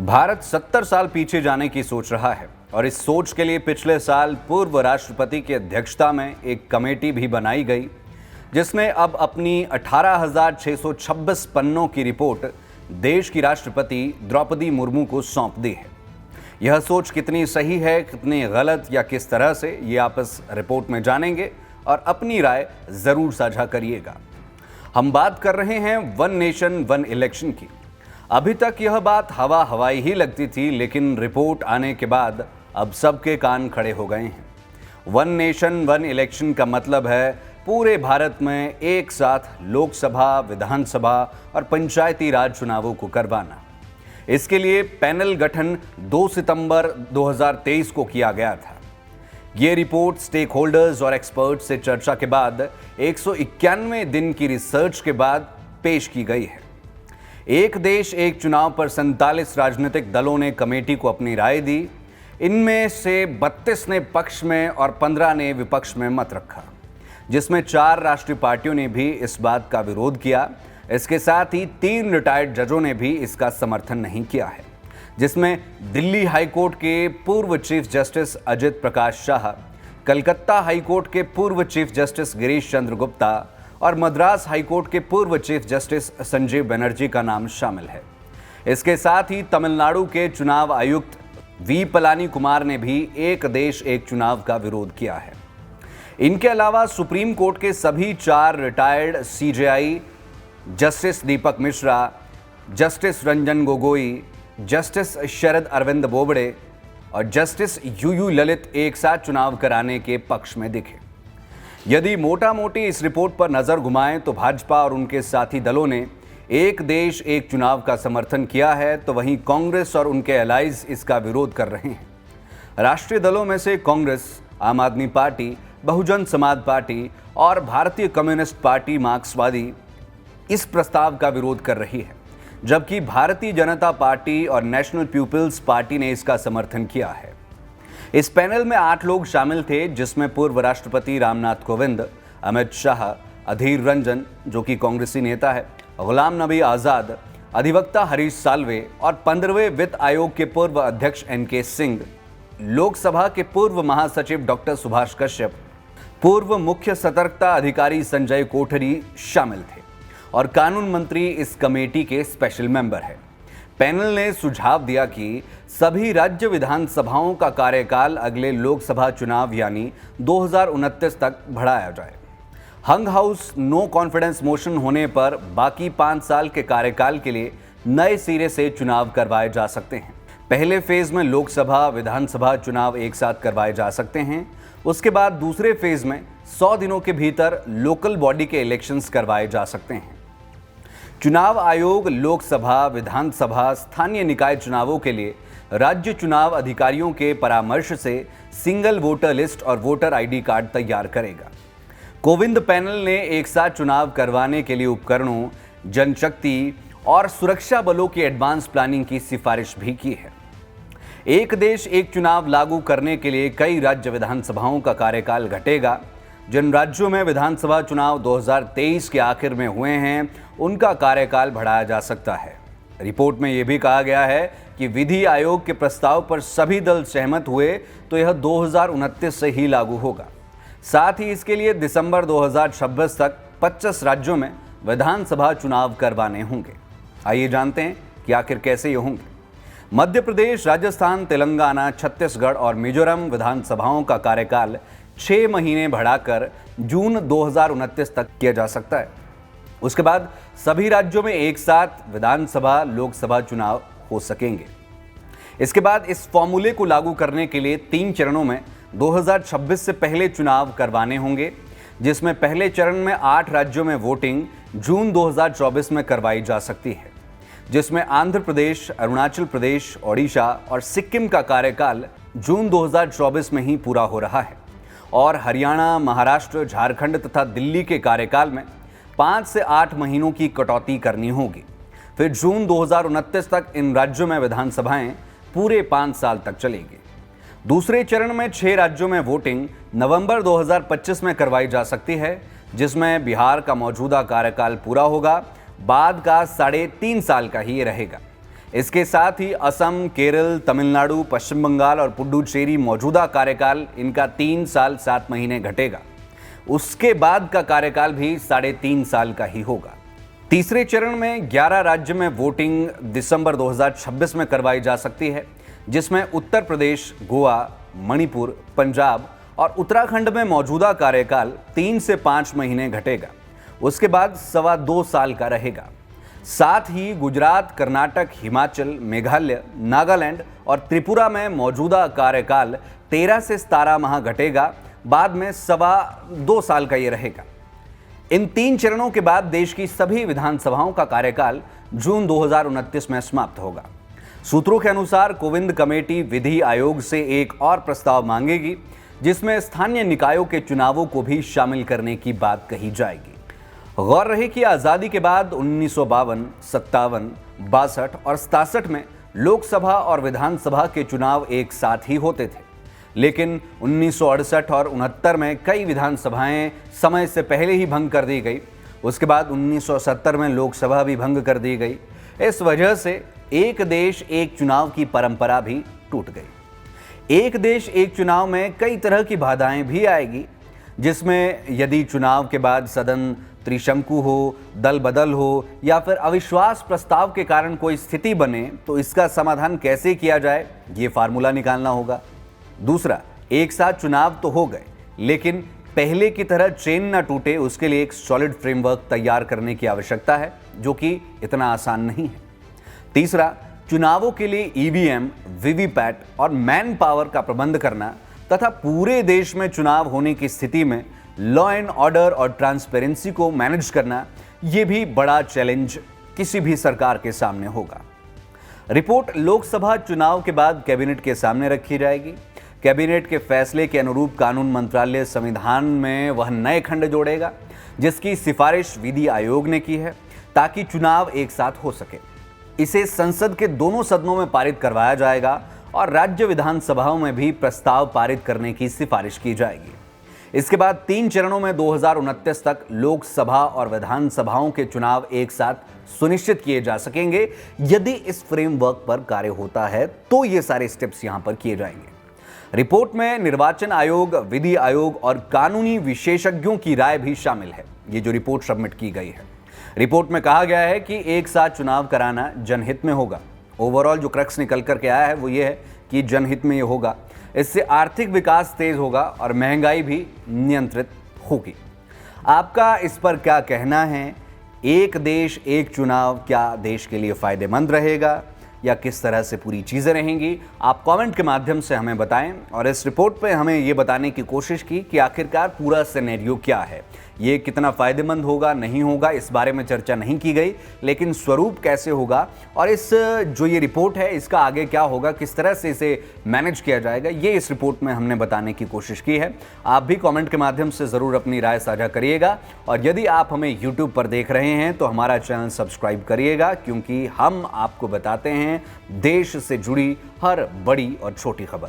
भारत 70 साल पीछे जाने की सोच रहा है और इस सोच के लिए पिछले साल पूर्व राष्ट्रपति की अध्यक्षता में एक कमेटी भी बनाई गई, जिसने अब अपनी 18,626 पन्नों की रिपोर्ट देश की राष्ट्रपति द्रौपदी मुर्मू को सौंप दी है। यह सोच कितनी सही है, कितनी गलत या किस तरह से, ये आप इस रिपोर्ट में जानेंगे और अपनी राय जरूर साझा करिएगा। हम बात कर रहे हैं वन नेशन वन इलेक्शन की। अभी तक यह बात हवा हवाई ही लगती थी, लेकिन रिपोर्ट आने के बाद अब सबके कान खड़े हो गए हैं। वन नेशन वन इलेक्शन का मतलब है पूरे भारत में एक साथ लोकसभा, विधानसभा और पंचायती राज चुनावों को करवाना। इसके लिए पैनल गठन 2 सितंबर 2023 को किया गया था। ये रिपोर्ट स्टेक होल्डर्स और एक्सपर्ट से चर्चा के बाद 191 दिन की रिसर्च के बाद पेश की गई है। एक देश एक चुनाव पर 47 राजनीतिक दलों ने कमेटी को अपनी राय दी। इनमें से 32 ने पक्ष में और 15 ने विपक्ष में मत रखा, जिसमें 4 राष्ट्रीय पार्टियों ने भी इस बात का विरोध किया। इसके साथ ही 3 रिटायर्ड जजों ने भी इसका समर्थन नहीं किया है, जिसमें दिल्ली हाईकोर्ट के पूर्व चीफ जस्टिस अजित प्रकाश शाह, कलकत्ता हाईकोर्ट के पूर्व चीफ जस्टिस गिरीश चंद्र गुप्ता और मद्रास हाईकोर्ट के पूर्व चीफ जस्टिस संजीव बनर्जी का नाम शामिल है। इसके साथ ही तमिलनाडु के चुनाव आयुक्त वी पलानी कुमार ने भी एक देश एक चुनाव का विरोध किया है। इनके अलावा सुप्रीम कोर्ट के सभी 4 रिटायर्ड सीजेआई जस्टिस दीपक मिश्रा, जस्टिस रंजन गोगोई, जस्टिस शरद अरविंद बोबड़े और जस्टिस यूयू ललित एक साथ चुनाव कराने के पक्ष में दिखे। यदि मोटा मोटी इस रिपोर्ट पर नजर घुमाएं तो भाजपा और उनके साथी दलों ने एक देश एक चुनाव का समर्थन किया है, तो वहीं कांग्रेस और उनके एलाइज इसका विरोध कर रहे हैं। राष्ट्रीय दलों में से कांग्रेस, आम आदमी पार्टी, बहुजन समाज पार्टी और भारतीय कम्युनिस्ट पार्टी मार्क्सवादी इस प्रस्ताव का विरोध कर रही है, जबकि भारतीय जनता पार्टी और नेशनल पीपुल्स पार्टी ने इसका समर्थन किया है। इस पैनल में 8 लोग शामिल थे, जिसमें पूर्व राष्ट्रपति रामनाथ कोविंद, अमित शाह, अधीर रंजन जो कि कांग्रेसी नेता है, गुलाम नबी आज़ाद, अधिवक्ता हरीश साल्वे और 15वें वित्त आयोग के पूर्व अध्यक्ष एनके सिंह, लोकसभा के पूर्व महासचिव डॉक्टर सुभाष कश्यप, पूर्व मुख्य सतर्कता अधिकारी संजय कोठरी शामिल थे और कानून मंत्री इस कमेटी के स्पेशल मेंबर है। पैनल ने सुझाव दिया कि सभी राज्य विधानसभाओं का कार्यकाल अगले लोकसभा चुनाव यानी 2029 तक बढ़ाया जाए। हंग हाउस नो कॉन्फिडेंस मोशन होने पर बाकी 5 साल के कार्यकाल के लिए नए सिरे से चुनाव करवाए जा सकते हैं। पहले फेज में लोकसभा, विधानसभा चुनाव एक साथ करवाए जा सकते हैं। उसके बाद दूसरे फेज में 100 दिनों के भीतर लोकल बॉडी के इलेक्शंस करवाए जा सकते हैं। चुनाव आयोग लोकसभा, विधानसभा, स्थानीय निकाय चुनावों के लिए राज्य चुनाव अधिकारियों के परामर्श से सिंगल वोटर लिस्ट और वोटर आईडी कार्ड तैयार करेगा। कोविंद पैनल ने एक साथ चुनाव करवाने के लिए उपकरणों, जनशक्ति और सुरक्षा बलों की एडवांस प्लानिंग की सिफारिश भी की है। एक देश एक चुनाव लागू करने के लिए कई राज्य विधानसभाओं का कार्यकाल घटेगा। जिन राज्यों में विधानसभा चुनाव 2023 के आखिर में हुए हैं, उनका कार्यकाल बढ़ाया जा सकता है। रिपोर्ट में यह भी कहा गया है कि विधि आयोग के प्रस्ताव पर सभी दल सहमत हुए तो यह 2029 से ही लागू होगा। साथ ही इसके लिए दिसंबर 2026 तक 25 राज्यों में विधानसभा चुनाव करवाने होंगे। आइए जानते हैं कि आखिर कैसे ये होंगे। मध्य प्रदेश, राजस्थान, तेलंगाना, छत्तीसगढ़ और मिजोरम विधानसभाओं का कार्यकाल 6 महीने बढ़ाकर जून 2029 तक किया जा सकता है। उसके बाद सभी राज्यों में एक साथ विधानसभा, लोकसभा चुनाव हो सकेंगे। इसके बाद इस फॉर्मूले को लागू करने के लिए 3 चरणों में 2026 से पहले चुनाव करवाने होंगे, जिसमें पहले चरण में 8 राज्यों में वोटिंग जून 2024 में करवाई जा सकती है, जिसमें आंध्र प्रदेश, अरुणाचल प्रदेश, ओडिशा और सिक्किम का कार्यकाल जून 2024 में ही पूरा हो रहा है और हरियाणा, महाराष्ट्र, झारखंड तथा दिल्ली के कार्यकाल में 5 से 8 महीनों की कटौती करनी होगी। फिर जून 2029 तक इन राज्यों में विधानसभाएं पूरे 5 साल तक चलेगी। दूसरे चरण में 6 राज्यों में वोटिंग नवंबर 2025 में करवाई जा सकती है, जिसमें बिहार का मौजूदा कार्यकाल पूरा होगा, बाद का 3.5 साल का ही रहेगा। इसके साथ ही असम, केरल, तमिलनाडु, पश्चिम बंगाल और पुडुचेरी मौजूदा कार्यकाल इनका 3 साल 7 महीने घटेगा। उसके बाद का कार्यकाल भी 3.5 साल का ही होगा। तीसरे चरण में 11 राज्य में वोटिंग दिसंबर 2026 में करवाई जा सकती है, जिसमें उत्तर प्रदेश, गोवा, मणिपुर, पंजाब और उत्तराखंड में मौजूदा कार्यकाल 3 से 5 महीने घटेगा। उसके बाद 2.25 साल का रहेगा। साथ ही गुजरात, कर्नाटक, हिमाचल, मेघालय, नागालैंड और त्रिपुरा में मौजूदा कार्यकाल 13 से 17 माह घटेगा। बाद में 2.25 साल का ये रहेगा। इन 3 चरणों के बाद देश की सभी विधानसभाओं का कार्यकाल जून 2029 में समाप्त होगा। सूत्रों के अनुसार कोविंद कमेटी विधि आयोग से एक और प्रस्ताव मांगेगी, जिसमें स्थानीय निकायों के चुनावों को भी शामिल करने की बात कही जाएगी। गौर रहे कि आज़ादी के बाद 1952, 57, 62 और 67 में लोकसभा और विधानसभा के चुनाव एक साथ ही होते थे, लेकिन 1968 और 69 में कई विधानसभाएं समय से पहले ही भंग कर दी गई। उसके बाद 1970 में लोकसभा भी भंग कर दी गई। इस वजह से एक देश एक चुनाव की परंपरा भी टूट गई। एक देश एक चुनाव में कई तरह की बाधाएं भी आएगी, जिसमें यदि चुनाव के बाद सदन त्रिशंकु हो, दल बदल हो या फिर अविश्वास प्रस्ताव के कारण कोई स्थिति बने, तो इसका समाधान कैसे किया जाए, ये फार्मूला निकालना होगा। दूसरा, एक साथ चुनाव तो हो गए, लेकिन पहले की तरह चेन ना टूटे, उसके लिए एक सॉलिड फ्रेमवर्क तैयार करने की आवश्यकता है, जो कि इतना आसान नहीं है। तीसरा, चुनावों के लिए ईवीएम, वीवीपैट और मैन पावर का प्रबंध करना तथा पूरे देश में चुनाव होने की स्थिति में लॉ एंड ऑर्डर और ट्रांसपेरेंसी को मैनेज करना, यह भी बड़ा चैलेंज किसी भी सरकार के सामने होगा। रिपोर्ट लोकसभा चुनाव के बाद कैबिनेट के सामने रखी जाएगी। कैबिनेट के फैसले के अनुरूप कानून मंत्रालय संविधान में वह नए खंड जोड़ेगा, जिसकी सिफारिश विधि आयोग ने की है, ताकि चुनाव एक साथ हो सके। इसे संसद के दोनों सदनों में पारित करवाया जाएगा और राज्य विधानसभाओं में भी प्रस्ताव पारित करने की सिफारिश की जाएगी। इसके बाद 3 चरणों में 2029 तक लोकसभा और विधानसभाओं के चुनाव एक साथ सुनिश्चित किए जा सकेंगे। यदि इस फ्रेमवर्क पर कार्य होता है तो ये सारे स्टेप्स यहां पर किए जाएंगे। रिपोर्ट में निर्वाचन आयोग, विधि आयोग और कानूनी विशेषज्ञों की राय भी शामिल है। ये जो रिपोर्ट सबमिट की गई है, रिपोर्ट में कहा गया है कि एक साथ चुनाव कराना जनहित में होगा। ओवरऑल जो क्रक्स निकल करके आया है वो ये है कि जनहित में ये होगा। इससे आर्थिक विकास तेज होगा और महंगाई भी नियंत्रित होगी। आपका इस पर क्या कहना है? एक देश एक चुनाव क्या देश के लिए फायदेमंद रहेगा या किस तरह से पूरी चीज़ें रहेंगी? आप कमेंट के माध्यम से हमें बताएं और इस रिपोर्ट पे हमें ये बताने की कोशिश की कि आखिरकार पूरा सिनेरियो क्या है, ये कितना फ़ायदेमंद होगा, नहीं होगा, इस बारे में चर्चा नहीं की गई, लेकिन स्वरूप कैसे होगा और इस जो ये रिपोर्ट है इसका आगे क्या होगा, किस तरह से इसे मैनेज किया जाएगा, ये इस रिपोर्ट में हमने बताने की कोशिश की है। आप भी कमेंट के माध्यम से ज़रूर अपनी राय साझा करिएगा और यदि आप हमें यूट्यूब पर देख रहे हैं तो हमारा चैनल सब्सक्राइब करिएगा, क्योंकि हम आपको बताते हैं देश से जुड़ी हर बड़ी और छोटी खबर।